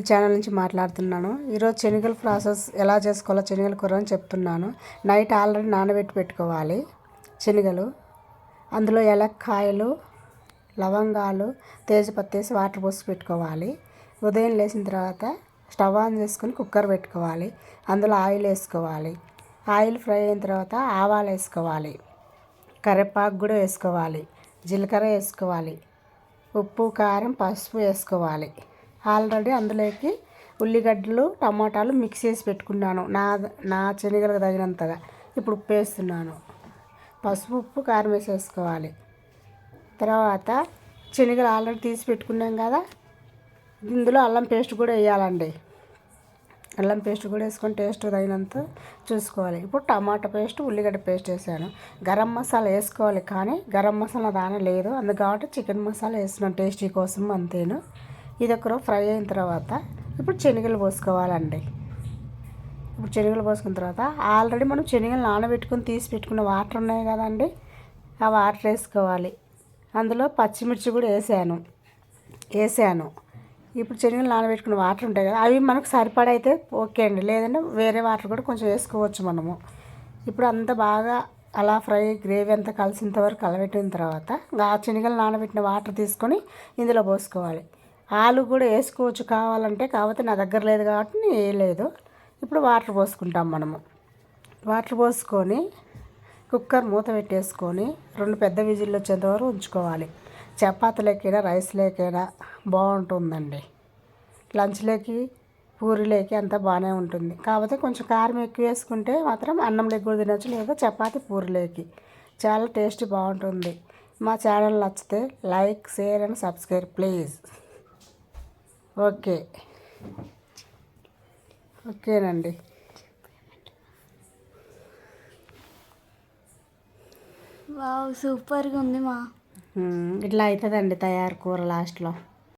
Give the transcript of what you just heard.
Channel నుంచి మాట్లాడుతున్నాను. ఈరోజు శనగల ప్రాసెస్ ఎలా చేసుకోవాలో శనగల కూర అని చెప్తున్నాను. నైట్ ఆల్రెడీ నానబెట్టి పెట్టుకోవాలి శనగలు. అందులో ఏలక్కాయలు, లవంగాలు, తేజపత్తి వేసి వాటర్ పోసి పెట్టుకోవాలి. ఉదయం లేచిన తర్వాత స్టవ్ ఆన్ చేసుకొని కుక్కర్ పెట్టుకోవాలి. అందులో ఆయిల్ వేసుకోవాలి. ఆయిల్ ఫ్రై అయిన తర్వాత ఆవాలు వేసుకోవాలి. కరివేపాకు కూడా వేసుకోవాలి. జీలకర్ర వేసుకోవాలి. ఉప్పు, కారం, పసుపు వేసుకోవాలి. ఆల్రెడీ అందులోకి ఉల్లిగడ్డలు, టమాటాలు మిక్స్ చేసి పెట్టుకున్నాను నా శనగలకు తగినంతగా. ఇప్పుడు ఉప్పు వేస్తున్నాను. పసుపు, ఉప్పు, కారం వేసేసుకోవాలి. తర్వాత శనగలు ఆల్రెడీ తీసి పెట్టుకున్నాం కదా, ఇందులో అల్లం పేస్ట్ కూడా వేయాలండి. అల్లం పేస్ట్ కూడా వేసుకొని టేస్ట్ తగినంత చూసుకోవాలి. ఇప్పుడు టమాటా పేస్ట్, ఉల్లిగడ్డ పేస్ట్ వేసాను. గరం మసాలా వేసుకోవాలి, కానీ గరం మసాలా దాని లేదు. కాబట్టి చికెన్ మసాలా వేస్తున్నాను టేస్టీ కోసం అంతేను. ఇది ఒకరు ఫ్రై అయిన తర్వాత ఇప్పుడు శనగలు పోసుకోవాలండి. ఇప్పుడు శనగలు పోసుకున్న తర్వాత ఆల్రెడీ మనం శనగలు నానబెట్టుకొని తీసి పెట్టుకున్న వాటర్ ఉన్నాయి కదండి, ఆ వాటర్ వేసుకోవాలి. అందులో పచ్చిమిర్చి కూడా వేసాను. ఇప్పుడు శనగలు నానబెట్టుకున్న వాటర్ ఉంటాయి కదా, అవి మనకు సరిపడైతే ఓకే అండి, లేదంటే వేరే వాటర్ కూడా కొంచెం వేసుకోవచ్చు మనము. ఇప్పుడు అంత బాగా అలా గ్రేవీ అంతా కలిసినంత వరకు కలబెట్టిన తర్వాత ఆ శనగలు నానబెట్టిన వాటర్ తీసుకొని ఇందులో పోసుకోవాలి. ఆలు కూడా వేసుకోవచ్చు కావాలంటే, కాకపోతే నా దగ్గర లేదు కాబట్టి నేను వేయలేదు. ఇప్పుడు వాటర్ పోసుకుంటాం మనము. వాటర్ పోసుకొని కుక్కర్ మూత పెట్టేసుకొని 2 పెద్ద విజిల్లు వచ్చేంత వరకు ఉంచుకోవాలి. చపాతీలకైనా రైస్లోకైనా బాగుంటుందండి. లంచ్లోకి, పూరీలోకి అంతా బాగానే ఉంటుంది. కాకపోతే కొంచెం కారం ఎక్కువ వేసుకుంటే మాత్రం అన్నంలోకి కూడా తినచ్చు, లేదా చపాతీ, పూరీలోకి చాలా టేస్ట్ బాగుంటుంది. మా ఛానల్ నచ్చితే like, share and subscribe please. ఓకేనండి. వావ్, సూపర్గా ఉంది మా. ఇట్లా అవుతుందండి తయారు కూర లాస్ట్లో.